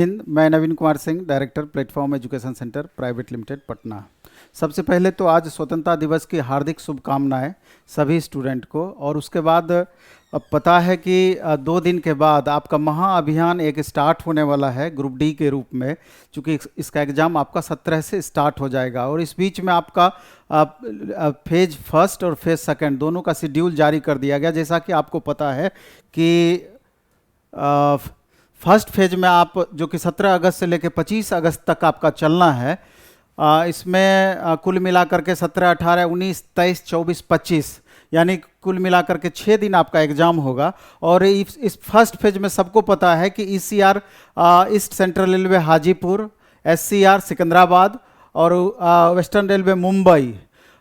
मैं Naveen Kumar Singh, director platform education centre private limited Patna. सबसे पहले तो आज स्वतंत्रता दिवस की हार्दिक शुभकामनाएं सभी स्टूडेंट को। और उसके बाद अब पता है कि 2 दिन के बाद आपका महाअभियान एक स्टार्ट होने वाला है ग्रुप डी के रूप में, चूँकि इसका एग्ज़ाम आपका 17 से स्टार्ट हो जाएगा। और इस बीच में आपका फेज फर्स्ट और फेज सेकंड दोनों का शेड्यूल जारी कर दिया गया। जैसा कि आपको पता है कि फर्स्ट फेज में आप जो कि 17 अगस्त से लेकर 25 अगस्त तक आपका चलना है, इसमें कुल मिलाकर के 17, 18, 19, 23, 24, 25 यानी कुल मिलाकर के 6 दिन आपका एग्ज़ाम होगा। और इस फर्स्ट फेज में सबको पता है कि ECR east central railway Hajipur, SCR Secunderabad और वेस्टर्न रेलवे मुंबई,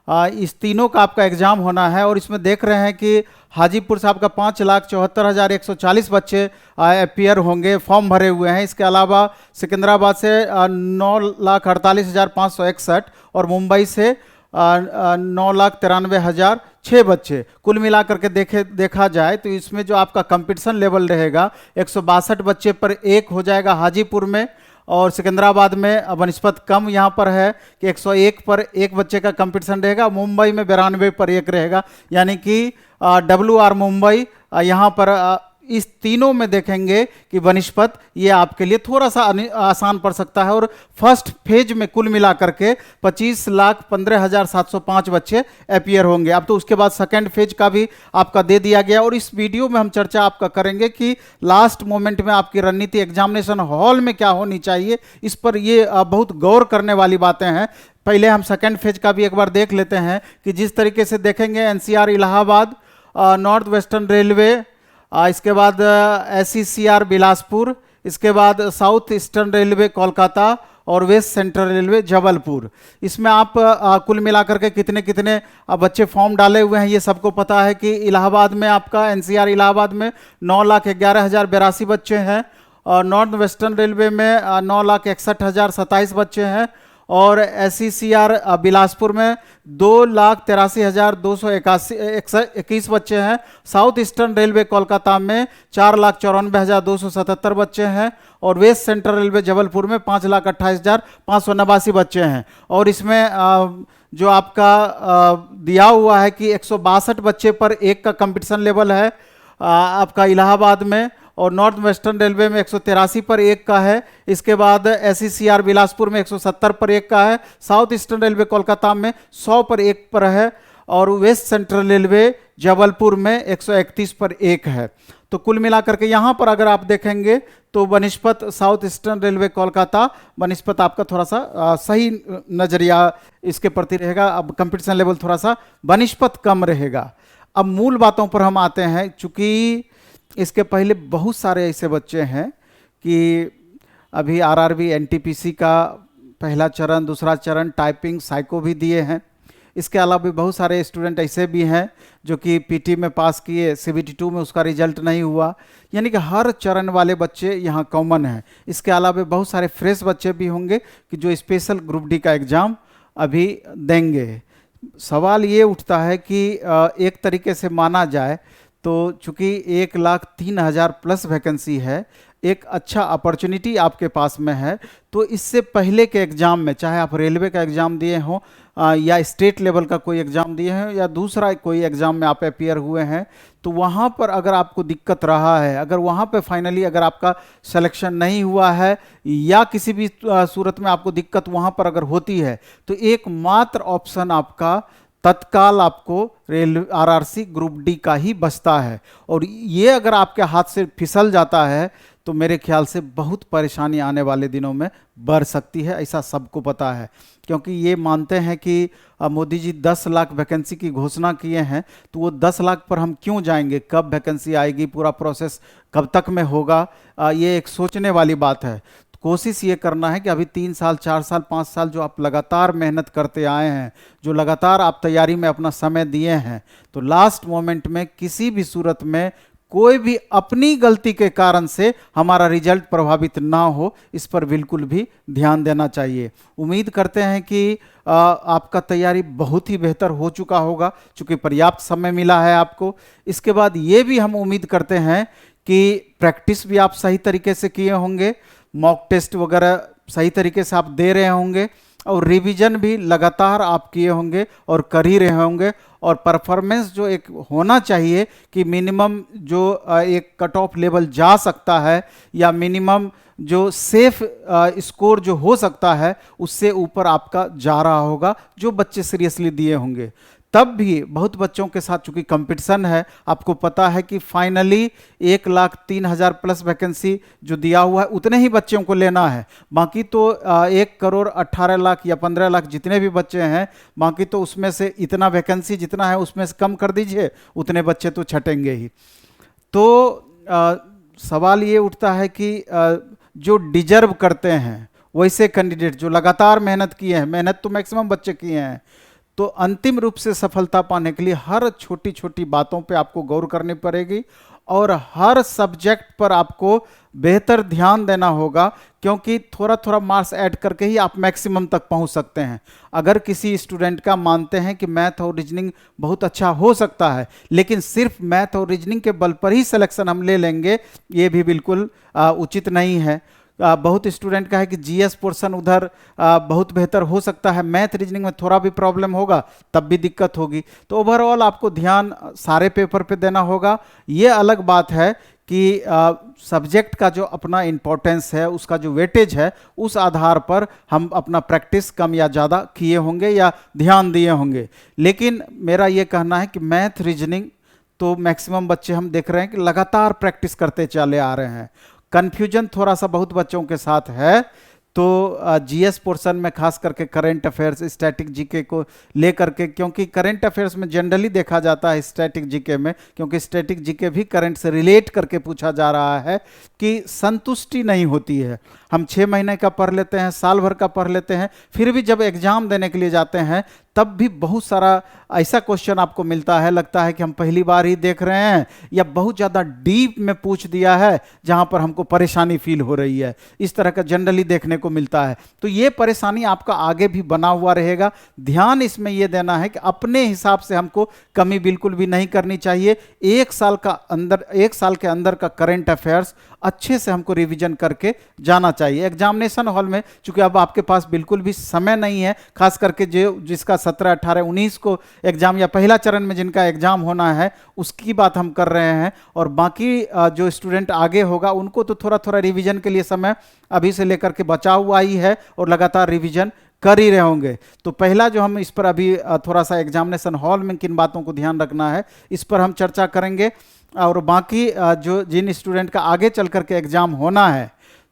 इस तीनों का आपका एग्ज़ाम होना है। और इसमें देख रहे हैं कि हाजीपुर से आपका 5,74,140 बच्चे अपियर होंगे, फॉर्म भरे हुए हैं। इसके अलावा सिकंदराबाद से 9,48,561 और मुंबई से 9,93,006 बच्चे। कुल मिलाकर के देखा जाए तो इसमें जो आपका कंपटीशन लेवल रहेगा 162 बच्चे पर एक हो जाएगा हाजीपुर में, और सिकंदराबाद में बनस्पत कम यहाँ पर है कि 101 पर एक बच्चे का कंपटीशन रहेगा। मुंबई में 92 पर एक रहेगा, यानी कि WR मुंबई यहाँ पर इस तीनों में देखेंगे कि बनस्पत ये आपके लिए थोड़ा सा आसान पड़ सकता है। और फर्स्ट फेज में कुल मिलाकर के 25,15,705 बच्चे अपियर होंगे। अब तो उसके बाद सेकेंड फेज का भी आपका दे दिया गया। और इस वीडियो में हम चर्चा आपका करेंगे कि लास्ट मोमेंट में आपकी रणनीति एग्जामिनेशन हॉल में क्या होनी चाहिए, इस पर ये बहुत गौर करने वाली बातें हैं। पहले हम सेकेंड फेज का भी एक बार देख लेते हैं कि जिस तरीके से देखेंगे NCR Allahabad, north western railway, इसके बाद SECR बिलासपुर, इसके बाद साउथ ईस्टर्न रेलवे कोलकाता और वेस्ट सेंट्रल रेलवे जबलपुर। इसमें आप कुल मिलाकर के कितने कितने बच्चे फॉर्म डाले हुए हैं ये सबको पता है कि इलाहाबाद में आपका NCR इलाहाबाद में 9,11,082 बच्चे हैं, और नॉर्थ वेस्टर्न रेलवे में 9,61,027 बच्चे हैं, और SECR बिलासपुर में 2,83,221 बच्चे हैं। साउथ ईस्टर्न रेलवे कोलकाता में 4,94,277 बच्चे हैं, और वेस्ट सेंट्रल रेलवे जबलपुर में 5,28,589 बच्चे हैं। और इसमें जो आपका दिया हुआ है कि 162 बच्चे पर एक का कंपटीशन लेवल है आपका इलाहाबाद में, और नॉर्थ वेस्टर्न रेलवे में 183 पर एक का है। इसके बाद SECR बिलासपुर में 170 पर एक का है, साउथ ईस्टर्न रेलवे कोलकाता में 100 पर एक पर है, और वेस्ट सेंट्रल रेलवे जबलपुर में 131 पर एक है। तो कुल मिलाकर के यहाँ पर अगर आप देखेंगे तो बनस्पत साउथ ईस्टर्न रेलवे कोलकाता बनस्पत आपका थोड़ा सा सही नज़रिया इसके प्रति रहेगा। अब कंपटीशन लेवल थोड़ा सा बनस्पत कम रहेगा। अब मूल बातों पर हम आते हैं। चूँकि इसके पहले बहुत सारे ऐसे बच्चे हैं कि अभी RRB NTPC का पहला चरण, दूसरा चरण, टाइपिंग, साइको भी दिए हैं। इसके अलावा भी बहुत सारे स्टूडेंट ऐसे भी हैं जो कि PT में पास किए, CBT 2 में उसका रिजल्ट नहीं हुआ, यानी कि हर चरण वाले बच्चे यहाँ कॉमन हैं। इसके अलावा बहुत सारे फ्रेश बच्चे भी होंगे कि जो स्पेशल ग्रुप डी का एग्ज़ाम अभी देंगे। सवाल ये उठता है कि एक तरीके से माना जाए तो चूँकि 1,03,000 प्लस वैकेंसी है, एक अच्छा अपॉर्चुनिटी आपके पास में है। तो इससे पहले के एग्ज़ाम में, चाहे आप रेलवे का एग्ज़ाम दिए हों या स्टेट लेवल का कोई एग्ज़ाम दिए हैं या दूसरा कोई एग्ज़ाम में आप अपियर हुए हैं, तो वहाँ पर अगर आपको दिक्कत रहा है, अगर वहाँ पे फाइनली अगर आपका सिलेक्शन नहीं हुआ है या किसी भी सूरत में आपको दिक्कत वहाँ पर अगर होती है, तो एकमात्र ऑप्शन आपका तत्काल आपको RRC ग्रुप डी का ही बचता है। और ये अगर आपके हाथ से फिसल जाता है तो मेरे ख्याल से बहुत परेशानी आने वाले दिनों में बढ़ सकती है, ऐसा सबको पता है। क्योंकि ये मानते हैं कि मोदी जी 10 लाख वैकेंसी की घोषणा किए हैं, तो वो 10 लाख पर हम क्यों जाएंगे, कब वैकेंसी आएगी, पूरा प्रोसेस कब तक में होगा, ये एक सोचने वाली बात है। कोशिश ये करना है कि अभी 3 साल, 4 साल, 5 साल जो आप लगातार मेहनत करते आए हैं, जो लगातार आप तैयारी में अपना समय दिए हैं, तो लास्ट मोमेंट में किसी भी सूरत में कोई भी अपनी गलती के कारण से हमारा रिजल्ट प्रभावित ना हो, इस पर बिल्कुल भी ध्यान देना चाहिए। उम्मीद करते हैं कि आपका तैयारी बहुत ही बेहतर हो चुका होगा, चूँकि पर्याप्त समय मिला है आपको। इसके बाद ये भी हम उम्मीद करते हैं कि प्रैक्टिस भी आप सही तरीके से किए होंगे। मॉक टेस्ट वगैरह सही तरीके से आप दे रहे होंगे और रिवीजन भी लगातार आप किए होंगे और कर ही रहे होंगे। और परफॉर्मेंस जो एक होना चाहिए कि मिनिमम जो एक कट ऑफ लेवल जा सकता है या मिनिमम जो सेफ स्कोर जो हो सकता है उससे ऊपर आपका जा रहा होगा, जो बच्चे सीरियसली दिए होंगे। तब भी बहुत बच्चों के साथ चूंकि कंपटीशन है, आपको पता है कि फाइनली 1,03,000 प्लस वैकेंसी जो दिया हुआ है उतने ही बच्चों को लेना है। बाकी तो 1,18,00,000 या 15 लाख जितने भी बच्चे हैं, बाकी तो उसमें से इतना वैकेंसी जितना है उसमें से कम कर दीजिए, उतने बच्चे तो छटेंगे ही। तो सवाल ये उठता है कि जो डिजर्व करते हैं वैसे कैंडिडेट जो लगातार मेहनत किए हैं, मेहनत तो मैक्सिमम बच्चे किए हैं, तो अंतिम रूप से सफलता पाने के लिए हर छोटी छोटी बातों पे आपको गौर करनी पड़ेगी और हर सब्जेक्ट पर आपको बेहतर ध्यान देना होगा, क्योंकि थोड़ा थोड़ा मार्क्स ऐड करके ही आप मैक्सिमम तक पहुंच सकते हैं। अगर किसी स्टूडेंट का मानते हैं कि मैथ और रीजनिंग बहुत अच्छा हो सकता है, लेकिन सिर्फ मैथ और रीजनिंग के बल पर ही सिलेक्शन हम ले लेंगे, ये भी बिल्कुल उचित नहीं है। बहुत स्टूडेंट का है कि जीएस पोर्शन उधर बहुत बेहतर हो सकता है, मैथ रीजनिंग में थोड़ा भी प्रॉब्लम होगा तब भी दिक्कत होगी। तो ओवरऑल आपको ध्यान सारे पेपर पे देना होगा। ये अलग बात है कि सब्जेक्ट का जो अपना इम्पोर्टेंस है, उसका जो वेटेज है, उस आधार पर हम अपना प्रैक्टिस कम या ज़्यादा किए होंगे या ध्यान दिए होंगे। लेकिन मेरा ये कहना है कि मैथ रीजनिंग तो मैक्सिमम बच्चे हम देख रहे हैं कि लगातार प्रैक्टिस करते चले आ रहे हैं। कन्फ्यूजन थोड़ा सा बहुत बच्चों के साथ है, तो जीएस पोर्शन में खास करके करंट अफेयर्स, स्टैटिक जीके को लेकर के, क्योंकि करंट अफेयर्स में जनरली देखा जाता है स्टैटिक जीके में, क्योंकि स्टैटिक जीके भी करंट से रिलेट करके पूछा जा रहा है, कि संतुष्टि नहीं होती है। हम 6 महीने का पढ़ लेते हैं, साल भर का पढ़ लेते हैं, फिर भी जब एग्जाम देने के लिए जाते हैं तब भी बहुत सारा ऐसा क्वेश्चन आपको मिलता है, लगता है कि हम पहली बार ही देख रहे हैं या बहुत ज़्यादा डीप में पूछ दिया है जहां पर हमको परेशानी फील हो रही है। इस तरह का जनरली देखने को मिलता है। तो ये परेशानी आपका आगे भी बना हुआ रहेगा। ध्यान इसमें यह देना है कि अपने हिसाब से हमको कमी बिल्कुल भी नहीं करनी चाहिए। 1 साल के अंदर का करंट अफेयर्स अच्छे से हमको रिवीजन करके जाना चाहिए। एग्जामिनेशन हॉल में चूंकि अब आपके पास बिल्कुल भी समय नहीं है, खास करके जिसका 17, 18, 19 को एग्जाम या पहला चरण में जिनका एग्जाम होना है उसकी बात हम कर रहे हैं, और बाकी जो स्टूडेंट आगे होगा उनको तो थोड़ा थोड़ा रिवीजन के लिए समय अभी से लेकर के बचा हुआ ही है और लगातार रिवीजन कर ही रहे होंगे। तो पहला जो हम इस पर अभी थोड़ा सा एग्जामिनेशन हॉल में किन बातों को ध्यान रखना है इस पर हम चर्चा करेंगे, और बाकी जो जिन स्टूडेंट का आगे चल करके एग्जाम होना है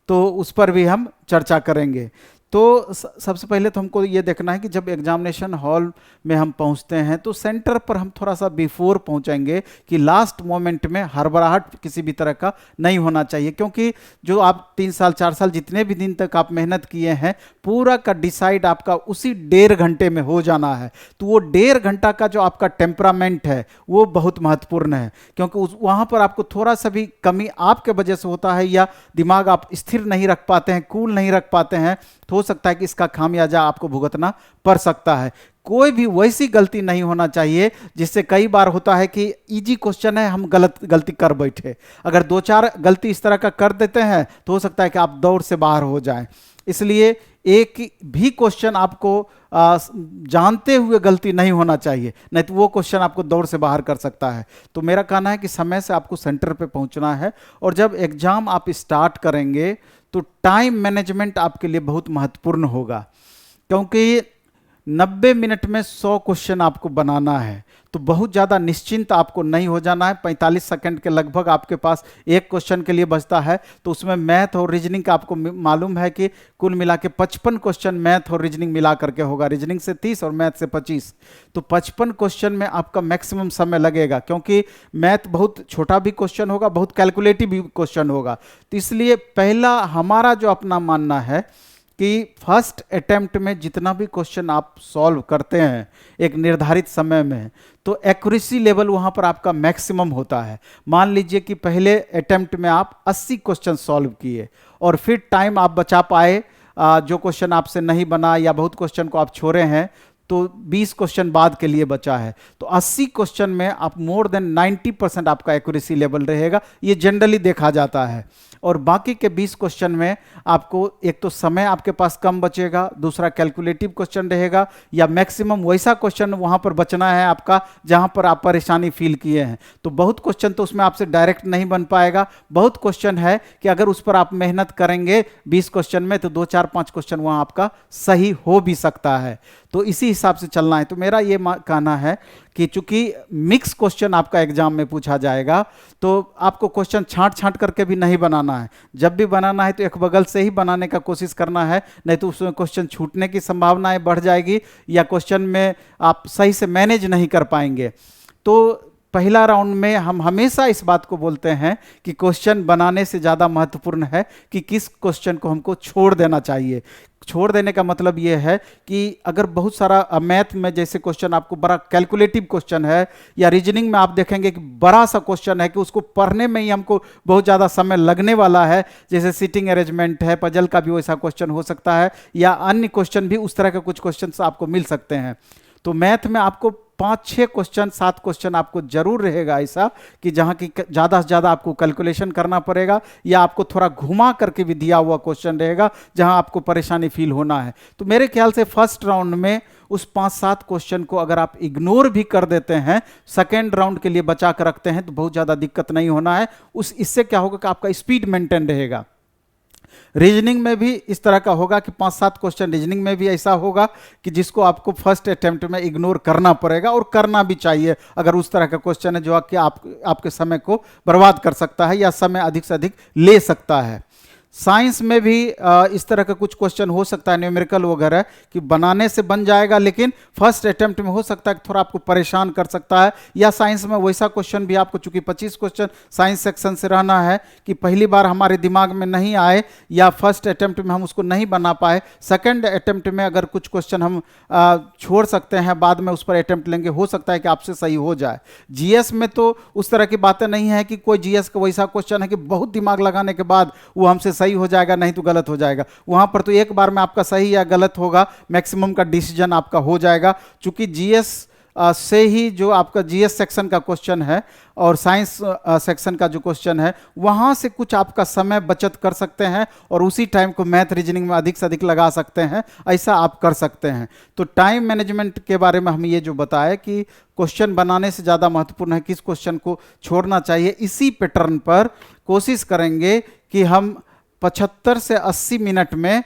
तो उस पर भी हम चर्चा करेंगे। तो सबसे पहले तो हमको ये देखना है कि जब एग्जामिनेशन हॉल में हम पहुंचते हैं तो सेंटर पर हम थोड़ा सा बिफोर पहुंचेंगे, कि लास्ट मोमेंट में हड़बड़ाहट किसी भी तरह का नहीं होना चाहिए, क्योंकि जो आप 3 साल 4 साल जितने भी दिन तक आप मेहनत किए हैं पूरा का डिसाइड आपका उसी 1.5 घंटे में हो जाना है। तो वो 1.5 घंटा का जो आपका टेम्परामेंट है वो बहुत महत्वपूर्ण है, क्योंकि वहाँ पर आपको थोड़ा सा भी कमी आपके वजह से होता है या दिमाग आप स्थिर नहीं रख पाते हैं, कूल नहीं रख पाते हैं, तो हो सकता है कि इसका खामियाजा आपको भुगतना पड़ सकता है। कोई भी वैसी गलती नहीं होना चाहिए जिससे कई बार होता है कि इजी क्वेश्चन है हम गलती कर बैठे। अगर 2-4 गलती इस तरह का कर देते हैं तो हो सकता है कि आप दौड़ से बाहर हो जाएं। इसलिए एक भी क्वेश्चन आपको जानते हुए गलती नहीं होना चाहिए, नहीं तो वो क्वेश्चन आपको दौड़ से बाहर कर सकता है। तो मेरा कहना है कि समय से आपको सेंटर पे पहुंचना है, और जब एग्जाम आप स्टार्ट करेंगे तो टाइम मैनेजमेंट आपके लिए बहुत महत्वपूर्ण होगा, क्योंकि 90 मिनट में 100 क्वेश्चन आपको बनाना है। तो बहुत ज़्यादा निश्चिंत आपको नहीं हो जाना है। 45 सेकंड के लगभग आपके पास एक क्वेश्चन के लिए बचता है, तो उसमें मैथ और रीजनिंग का आपको मालूम है कि कुल मिला के 55 क्वेश्चन मैथ और रीजनिंग मिला करके होगा, रीजनिंग से 30 और मैथ से 25। तो 55 क्वेश्चन में आपका मैक्सिमम समय लगेगा, क्योंकि मैथ बहुत छोटा भी क्वेश्चन होगा, बहुत कैलकुलेटिव भी क्वेश्चन होगा। तो इसलिए पहला हमारा जो अपना मानना है कि फर्स्ट अटेम्प्ट में जितना भी क्वेश्चन आप सॉल्व करते हैं एक निर्धारित समय में, तो एक्यूरेसी लेवल वहाँ पर आपका मैक्सिमम होता है। मान लीजिए कि पहले अटेम्प्ट में आप 80 क्वेश्चन सॉल्व किए और फिर टाइम आप बचा पाए, जो क्वेश्चन आपसे नहीं बना या बहुत क्वेश्चन को आप छोड़े हैं तो 20 क्वेश्चन बाद के लिए बचा है, तो 80 क्वेश्चन में आप मोर देन 90% आपका एक्यूरेसी लेवल रहेगा। ये जनरली देखा जाता है। और बाकी के 20 क्वेश्चन में आपको एक तो समय आपके पास कम बचेगा, दूसरा कैलकुलेटिव क्वेश्चन रहेगा, या मैक्सिमम वैसा क्वेश्चन वहां पर बचना है आपका जहां पर आप परेशानी फील किए हैं। तो बहुत क्वेश्चन तो उसमें आपसे डायरेक्ट नहीं बन पाएगा, बहुत क्वेश्चन है कि अगर उस पर आप मेहनत करेंगे 20 क्वेश्चन में तो 2-4-5 क्वेश्चन वहां आपका सही हो भी सकता है। तो इसी हिसाब से चलना है। तो मेरा ये कहना है कि चूंकि मिक्स क्वेश्चन आपका एग्जाम में पूछा जाएगा तो आपको क्वेश्चन छांट छांट करके भी नहीं बनाना है। जब भी बनाना है तो एक बगल से ही बनाने का कोशिश करना है, नहीं तो उसमें क्वेश्चन छूटने की संभावनाएं बढ़ जाएगी या क्वेश्चन में आप सही से मैनेज नहीं कर पाएंगे। तो पहला राउंड में हम हमेशा इस बात को बोलते हैं कि क्वेश्चन बनाने से ज़्यादा महत्वपूर्ण है कि किस क्वेश्चन को हमको छोड़ देना चाहिए। छोड़ देने का मतलब ये है कि अगर बहुत सारा मैथ में जैसे क्वेश्चन आपको बड़ा कैलकुलेटिव क्वेश्चन है, या रीजनिंग में आप देखेंगे कि बड़ा सा क्वेश्चन है कि उसको पढ़ने में ही हमको बहुत ज़्यादा समय लगने वाला है, जैसे सीटिंग अरेंजमेंट है, पजल का भी वैसा क्वेश्चन हो सकता है, या अन्य क्वेश्चन भी उस तरह के कुछ क्वेश्चन आपको मिल सकते हैं। तो मैथ में आपको 5-6 क्वेश्चन 7 क्वेश्चन आपको जरूर रहेगा ऐसा कि जहां की ज़्यादा से ज़्यादा आपको कैलकुलेशन करना पड़ेगा, या आपको थोड़ा घुमा करके भी दिया हुआ क्वेश्चन रहेगा जहां आपको परेशानी फील होना है। तो मेरे ख्याल से फर्स्ट राउंड में उस 5-7 क्वेश्चन को अगर आप इग्नोर भी कर देते हैं, सेकेंड राउंड के लिए बचा कर रखते हैं, तो बहुत ज़्यादा दिक्कत नहीं होना है। इससे क्या होगा कि आपका स्पीड मेंटेन रहेगा। रीजनिंग में भी इस तरह का होगा कि 5-7 क्वेश्चन रीजनिंग में भी ऐसा होगा कि जिसको आपको फर्स्ट अटेम्प्ट में इग्नोर करना पड़ेगा, और करना भी चाहिए अगर उस तरह का क्वेश्चन है जो कि आपके समय को बर्बाद कर सकता है या समय अधिक से अधिक ले सकता है। साइंस में भी इस तरह का कुछ क्वेश्चन हो सकता है, न्यूमेरिकल वगैरह, कि बनाने से बन जाएगा लेकिन फर्स्ट अटेम्प्ट में हो सकता है कि थोड़ा आपको परेशान कर सकता है। या साइंस में वैसा क्वेश्चन भी आपको, चूंकि 25 क्वेश्चन साइंस सेक्शन से रहना है, कि पहली बार हमारे दिमाग में नहीं आए या फर्स्ट अटेम्प्ट में हम उसको नहीं बना पाए, सेकेंड अटेम्प्ट में अगर कुछ क्वेश्चन हम छोड़ सकते हैं, बाद में उस पर अटेम्प्ट लेंगे, हो सकता है कि आपसे सही हो जाए। जीएस में तो उस तरह की बातें नहीं है कि कोई जीएस का वैसा क्वेश्चन है कि बहुत दिमाग लगाने के बाद वो हमसे सही हो जाएगा, नहीं तो गलत हो जाएगा। वहां पर तो एक बार में आपका सही या गलत होगा, मैक्सिमम का डिसीजन आपका हो जाएगा। चूंकि जीएस से ही जो आपका जीएस सेक्शन का क्वेश्चन है और साइंस सेक्शन का जो क्वेश्चन है, वहां से कुछ आपका समय बचत कर सकते हैं और उसी टाइम को मैथ रीजनिंग में अधिक से अधिक लगा सकते हैं, ऐसा आप कर सकते हैं। तो टाइम मैनेजमेंट के बारे में हम ये जो बताए कि क्वेश्चन बनाने से ज़्यादा महत्वपूर्ण है किस क्वेश्चन को छोड़ना चाहिए, इसी पैटर्न पर कोशिश करेंगे कि हम 75 से 80 मिनट में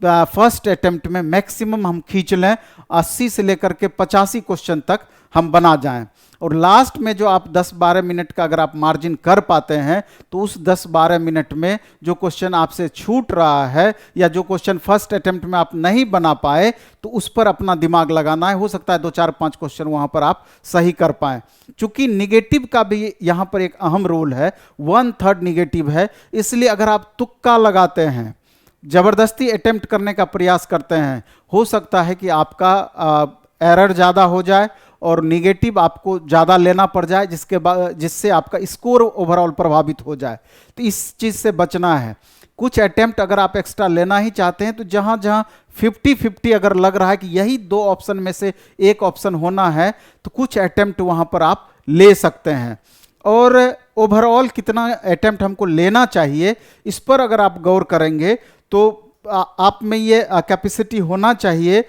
फर्स्ट अटेम्प्ट में मैक्सिमम हम खींच लें, 80 से लेकर के 85 क्वेश्चन तक हम बना जाएं। और लास्ट में जो आप 10-12 मिनट का अगर आप मार्जिन कर पाते हैं तो उस 10-12 मिनट में जो क्वेश्चन आपसे छूट रहा है या जो क्वेश्चन फर्स्ट अटेम्प्ट में आप नहीं बना पाए, तो उस पर अपना दिमाग लगाना है। हो सकता है 2-4-5 क्वेश्चन वहां पर आप सही कर पाए। चूंकि निगेटिव का भी यहां पर एक अहम रोल है, 1/3 निगेटिव है, इसलिए अगर आप तुक्का लगाते हैं, जबरदस्ती अटेम्प्ट करने का प्रयास करते हैं, हो सकता है कि आपका एरर ज़्यादा हो जाए और निगेटिव आपको ज़्यादा लेना पड़ जाए, जिससे आपका स्कोर ओवरऑल प्रभावित हो जाए। तो इस चीज़ से बचना है। कुछ अटेम्प्ट अगर आप एक्स्ट्रा लेना ही चाहते हैं तो जहाँ जहाँ 50-50 अगर लग रहा है कि यही 2 ऑप्शन में से एक ऑप्शन होना है, तो कुछ अटेम्प्ट वहाँ पर आप ले सकते हैं। और ओवरऑल कितना अटेम्प्ट हमको लेना चाहिए, इस पर अगर आप गौर करेंगे तो आप में ये कैपेसिटी होना चाहिए,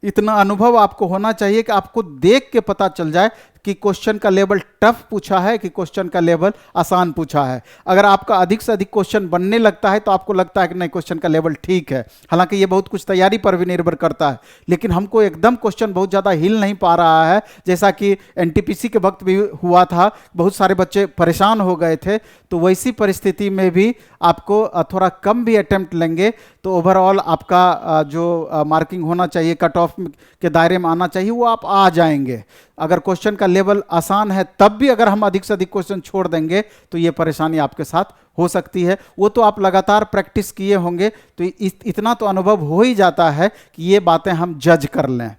इतना अनुभव आपको होना चाहिए कि आपको देख के पता चल जाए कि क्वेश्चन का लेवल टफ पूछा है कि क्वेश्चन का लेवल आसान पूछा है। अगर आपका अधिक से अधिक क्वेश्चन बनने लगता है तो आपको लगता है कि नहीं, क्वेश्चन का लेवल ठीक है। हालांकि ये बहुत कुछ तैयारी पर भी निर्भर करता है, लेकिन हमको एकदम क्वेश्चन बहुत ज़्यादा हिल नहीं पा रहा है, जैसा कि एनटीपीसी के वक्त भी हुआ था, बहुत सारे बच्चे परेशान हो गए थे। तो वैसी परिस्थिति में भी आपको थोड़ा कम भी अटेम्प्ट लेंगे तो ओवरऑल आपका जो मार्किंग होना चाहिए, कट ऑफ के दायरे में आना चाहिए, वो आप आ जाएंगे। अगर क्वेश्चन का लेवल आसान है तब भी अगर हम अधिक से अधिक क्वेश्चन छोड़ देंगे तो ये परेशानी आपके साथ हो सकती है। वो तो आप लगातार प्रैक्टिस किए होंगे तो इतना तो अनुभव हो ही जाता है कि ये बातें हम जज कर लें।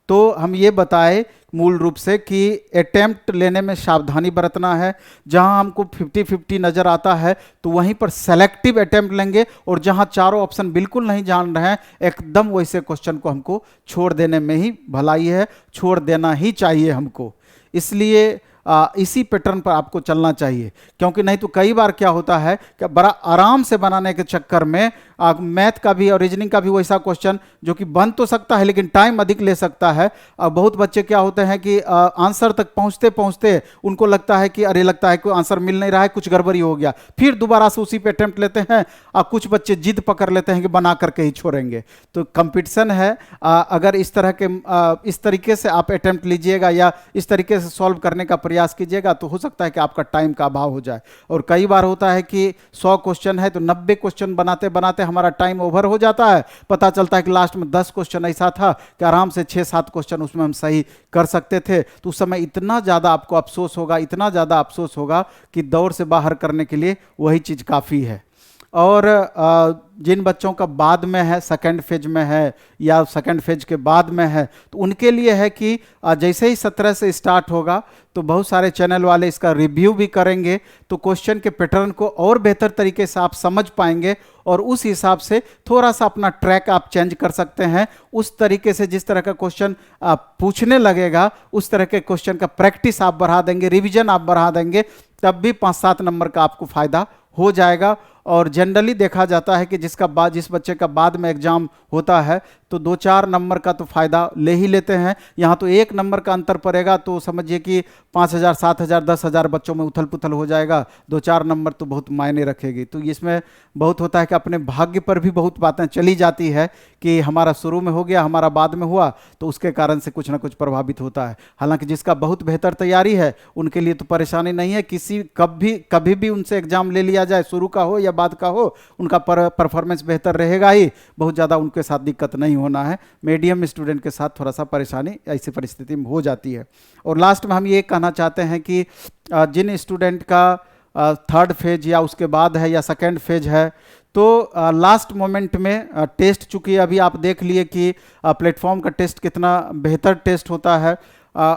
तो हम ये बताए मूल रूप से कि अटेम्प्ट लेने में सावधानी बरतना है। जहां हमको 50-50 नज़र आता है तो वहीं पर सेलेक्टिव अटेम्प्ट लेंगे, और जहां चारों ऑप्शन बिल्कुल नहीं जान रहे हैं, एकदम वैसे क्वेश्चन को हमको छोड़ देने में ही भलाई है, छोड़ देना ही चाहिए हमको। इसलिए इसी पैटर्न पर आपको चलना चाहिए, क्योंकि नहीं तो कई बार क्या होता है कि बड़ा आराम से बनाने के चक्कर में मैथ का भी और रीजनिंग का भी वैसा क्वेश्चन जो कि बन तो सकता है लेकिन टाइम अधिक ले सकता है। बहुत बच्चे क्या होते हैं कि आंसर तक पहुंचते पहुंचते उनको लगता है कि अरे लगता है कोई आंसर मिल नहीं रहा है, कुछ गड़बड़ी हो गया, फिर दोबारा से उसी पे अटेम्प्ट लेते हैं। कुछ बच्चे जिद पकड़ लेते हैं कि बना करके ही छोड़ेंगे। तो कंपटीशन है, अगर इस तरह के इस तरीके से आप अटेम्प्ट लीजिएगा या इस तरीके से सॉल्व करने का प्रयास कीजिएगा तो हो सकता है कि आपका टाइम का अभाव हो जाए। और कई बार होता है कि 100 क्वेश्चन है तो 90 क्वेश्चन बनाते बनाते हमारा टाइम ओवर हो जाता है, पता चलता है कि लास्ट में 10 क्वेश्चन ऐसा था कि आराम से 6-7 क्वेश्चन उसमें हम सही कर सकते थे। तो उस समय इतना ज़्यादा आपको अफसोस होगा, इतना ज़्यादा अफसोस होगा कि दौड़ से बाहर करने के लिए वही चीज़ काफ़ी है। और जिन बच्चों का बाद में है, सेकंड फेज में है या सेकंड फेज के बाद में है, तो उनके लिए है कि जैसे ही 17 से स्टार्ट होगा तो बहुत सारे चैनल वाले इसका रिव्यू भी करेंगे, तो क्वेश्चन के पैटर्न को और बेहतर तरीके से आप समझ पाएंगे और उस हिसाब से थोड़ा सा अपना ट्रैक आप चेंज कर सकते हैं। उस तरीके से जिस तरह का क्वेश्चन आप पूछने लगेगा उस तरह के क्वेश्चन का प्रैक्टिस आप बढ़ा देंगे, रिविजन आप बढ़ा देंगे, तब भी 5-7 नंबर का आपको फायदा हो जाएगा। और जनरली देखा जाता है कि जिस बच्चे का बाद में एग्जाम होता है तो 2-4 नंबर का तो फायदा ले ही लेते हैं। यहाँ तो 1 नंबर का अंतर पड़ेगा तो समझिए कि 5,000, 7,000, 10,000 बच्चों में उथल पुथल हो जाएगा। 2-4 नंबर तो बहुत मायने रखेगी। तो इसमें बहुत होता है कि अपने भाग्य पर भी बहुत बातें चली जाती है कि हमारा शुरू में हो गया, हमारा बाद में हुआ, तो उसके कारण से कुछ ना कुछ प्रभावित होता है। हालांकि जिसका बहुत बेहतर तैयारी है उनके लिए तो परेशानी नहीं है, कभी भी उनसे एग्जाम ले लिया जाए, शुरू का हो या बाद का हो, उनका परफॉर्मेंस बेहतर रहेगा ही, बहुत ज़्यादा उनके साथ दिक्कत नहीं होना है। मीडियम स्टूडेंट के साथ थोड़ा सा परेशानी ऐसी परिस्थिति में हो जाती है। और लास्ट में हम ये कहना चाहते हैं कि जिन स्टूडेंट का थर्ड फेज या उसके बाद है या सेकेंड फेज है तो लास्ट मोमेंट में टेस्ट, चूँकि अभी आप देख लिए कि प्लेटफॉर्म का टेस्ट कितना बेहतर टेस्ट होता है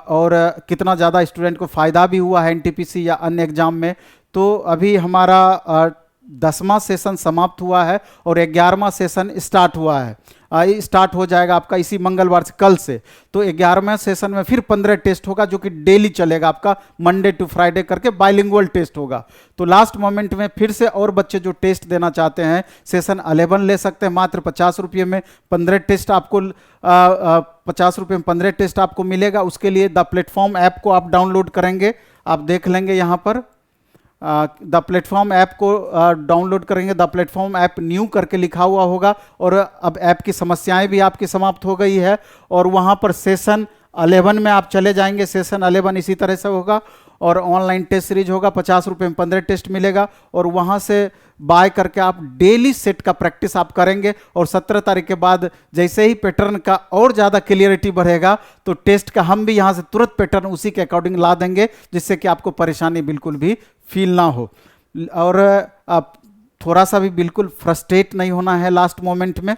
और कितना ज़्यादा स्टूडेंट को फ़ायदा भी हुआ है एनटीपीसी या अन्य एग्जाम में। तो अभी हमारा 10वां सेशन समाप्त हुआ है और 11वां सेशन स्टार्ट हुआ है, स्टार्ट हो जाएगा आपका इसी मंगलवार से, कल से। तो 11वें सेशन में फिर 15 टेस्ट होगा जो कि डेली चलेगा आपका, मंडे टू फ्राइडे करके बाइलिंगुअल टेस्ट होगा। तो लास्ट मोमेंट में फिर से और बच्चे जो टेस्ट देना चाहते हैं सेशन 11 ले सकते हैं, मात्र 50 रुपये में 15 टेस्ट आपको 50 रुपये में 15 टेस्ट आपको मिलेगा। उसके लिए द प्लेटफॉर्म ऐप को आप डाउनलोड करेंगे, आप देख लेंगे यहाँ पर द प्लेटफॉर्म ऐप को डाउनलोड करेंगे, द प्लेटफॉर्म ऐप न्यू करके लिखा हुआ होगा और अब ऐप की समस्याएं भी आपकी समाप्त हो गई है। और वहाँ पर सेशन 11 में आप चले जाएंगे, सेशन 11 इसी तरह से होगा और ऑनलाइन टेस्ट सीरीज होगा, 50 रुपये में 15 टेस्ट मिलेगा और वहाँ से बाय करके आप डेली सेट का प्रैक्टिस आप करेंगे। और 17 तारीख के बाद जैसे ही पैटर्न का और ज़्यादा क्लियरिटी बढ़ेगा तो टेस्ट का हम भी यहाँ से तुरंत पैटर्न उसी के अकॉर्डिंग ला देंगे, जिससे कि आपको परेशानी बिल्कुल भी फील ना हो। और आप थोड़ा सा भी बिल्कुल फ्रस्ट्रेट नहीं होना है लास्ट मोमेंट में।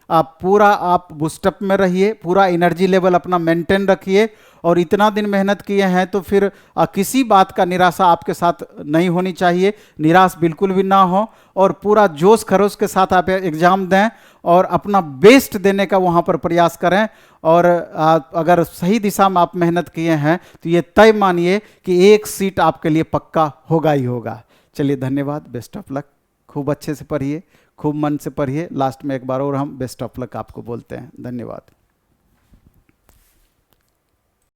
आप बूस्टअप में रहिए, पूरा एनर्जी लेवल अपना मेंटेन रखिए और इतना दिन मेहनत किए हैं तो फिर किसी बात का निराशा आपके साथ नहीं होनी चाहिए, निराश बिल्कुल भी ना हो और पूरा जोश खरोश के साथ आप एग्ज़ाम दें और अपना बेस्ट देने का वहाँ पर प्रयास करें। और अगर सही दिशा में आप मेहनत किए हैं तो ये तय मानिए कि एक सीट आपके लिए पक्का होगा ही होगा। चलिए धन्यवाद, बेस्ट ऑफ लक, खूब अच्छे से पढ़िए, खूब मन से पढ़िए। लास्ट में एक बार और हम बेस्ट ऑफ लक आपको बोलते हैं। धन्यवाद।